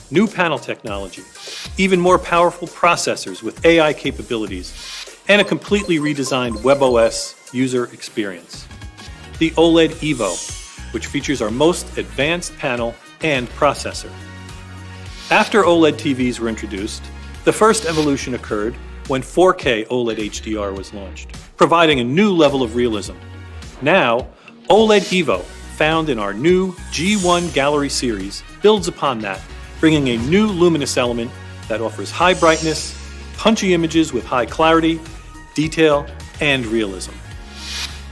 New panel technology, even more powerful processors with AI capabilities, and a completely redesigned WebOS user experience. The OLED Evo, which features our most advanced panel and processor. After OLED TVs were introduced, the first evolution occurred when 4K OLED HDR was launched, providing a new level of realism. Now, OLED Evo, found in our new G1 Gallery series, builds upon that, bringing a new luminous element that offers high brightness, punchy images with high clarity, detail, and realism.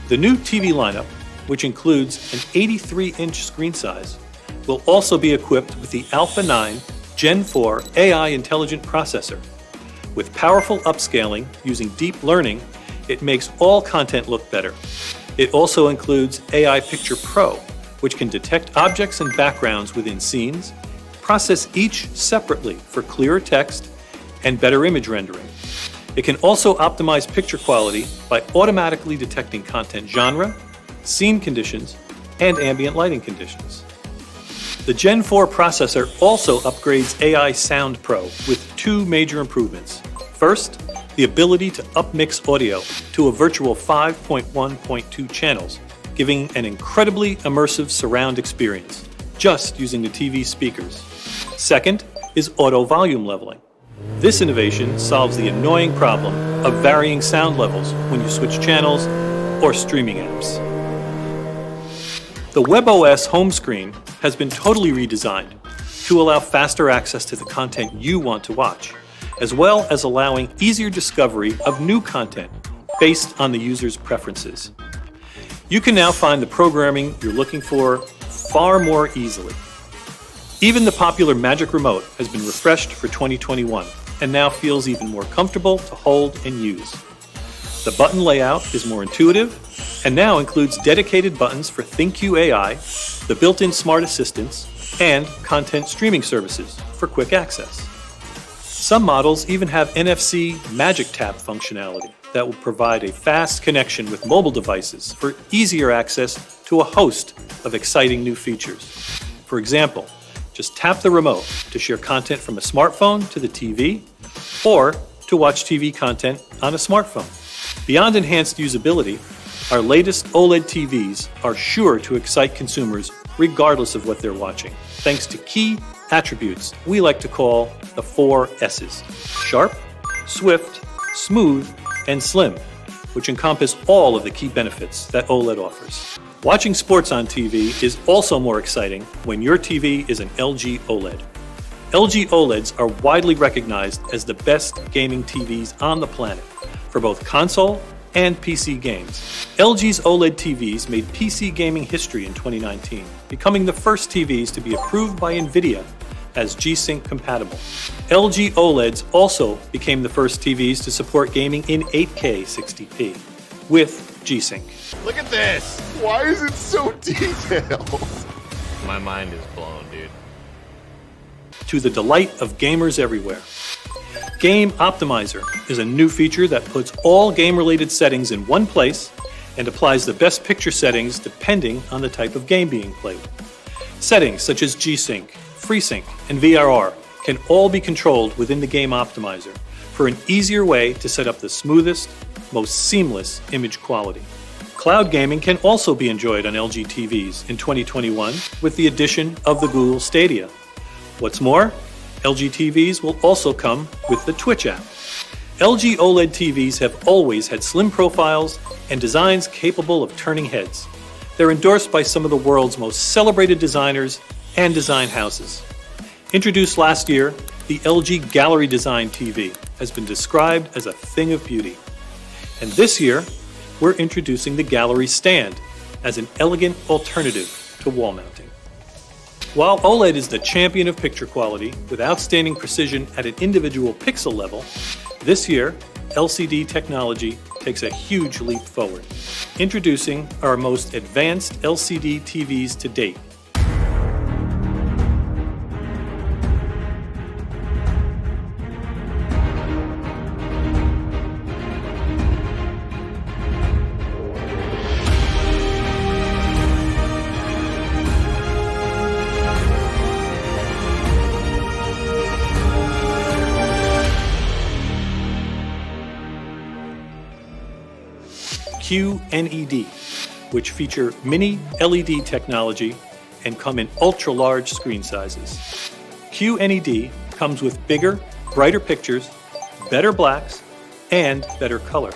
The new TV lineup, which includes an 83-inch screen size, will also be equipped with the Alpha 9 Gen 4 AI intelligent processor. With powerful upscaling using deep learning, it makes all content look better. It also includes AI Picture Pro, which can detect objects and backgrounds within scenes, process each separately for clearer text and better image rendering. It can also optimize picture quality by automatically detecting content genre, scene conditions, and ambient lighting conditions. The Gen 4 processor also upgrades AI Sound Pro with two major improvements. First, the ability to upmix audio to a virtual 5.1.2 channels, giving an incredibly immersive surround experience, just using the TV speakers. Second is auto volume leveling. This innovation solves the annoying problem of varying sound levels when you switch channels or streaming apps. The WebOS home screen has been totally redesigned to allow faster access to the content you want to watch, as well as allowing easier discovery of new content based on the user's preferences. You can now find the programming you're looking for far more easily. Even the popular Magic Remote has been refreshed for 2021 and now feels even more comfortable to hold and use. The button layout is more intuitive and now includes dedicated buttons for ThinQ AI, the built-in smart assistants, and content streaming services for quick access. Some models even have NFC Magic Tap functionality that will provide a fast connection with mobile devices for easier access to a host of exciting new features. For example, just tap the remote to share content from a smartphone to the TV, or to watch TV content on a smartphone. Beyond enhanced usability, our latest OLED TVs are sure to excite consumers regardless of what they're watching, thanks to key attributes we like to call the 4 S's: sharp, swift, smooth, and slim, which encompass all of the key benefits that OLED offers. Watching sports on TV is also more exciting when your TV is an LG OLED. LG OLEDs are widely recognized as the best gaming TVs on the planet for both console and PC games. LG's OLED TVs made PC gaming history in 2019, becoming the first TVs to be approved by NVIDIA as G-Sync compatible. LG OLEDs also became the first TVs to support gaming in 8K 60p with G-Sync. Look at this! Why is it so detailed? My mind is blown, dude. To the delight of gamers everywhere. Game Optimizer is a new feature that puts all game-related settings in one place and applies the best picture settings depending on the type of game being played. Settings such as G-Sync, FreeSync, and VRR can all be controlled within the Game Optimizer for an easier way to set up the smoothest, most seamless image quality. Cloud gaming can also be enjoyed on LG TVs in 2021 with the addition of the Google Stadia. What's more, LG TVs will also come with the Twitch app. LG OLED TVs have always had slim profiles and designs capable of turning heads. They're endorsed by some of the world's most celebrated designers and design houses. Introduced last year, the LG Gallery Design TV has been described as a thing of beauty. And this year, we're introducing the Gallery Stand as an elegant alternative to wall mounting. While OLED is the champion of picture quality with outstanding precision at an individual pixel level, this year, LCD technology takes a huge leap forward, introducing our most advanced LCD TVs to date. QNED, which feature mini LED technology and come in ultra-large screen sizes. QNED comes with bigger, brighter pictures, better blacks, and better color.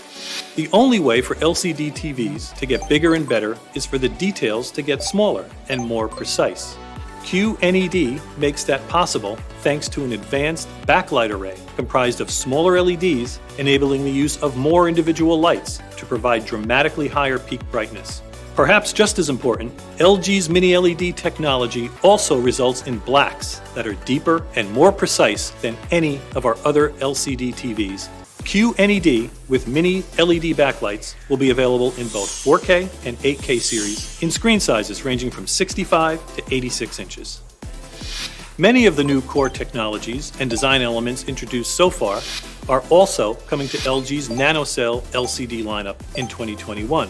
The only way for LCD TVs to get bigger and better is for the details to get smaller and more precise. QNED makes that possible thanks to an advanced backlight array comprised of smaller LEDs, enabling the use of more individual lights to provide dramatically higher peak brightness. Perhaps just as important, LG's Mini LED technology also results in blacks that are deeper and more precise than any of our other LCD TVs. QNED with Mini LED backlights will be available in both 4K and 8K series in screen sizes ranging from 65 to 86 inches. Many of the new core technologies and design elements introduced so far are also coming to LG's NanoCell LCD lineup in 2021.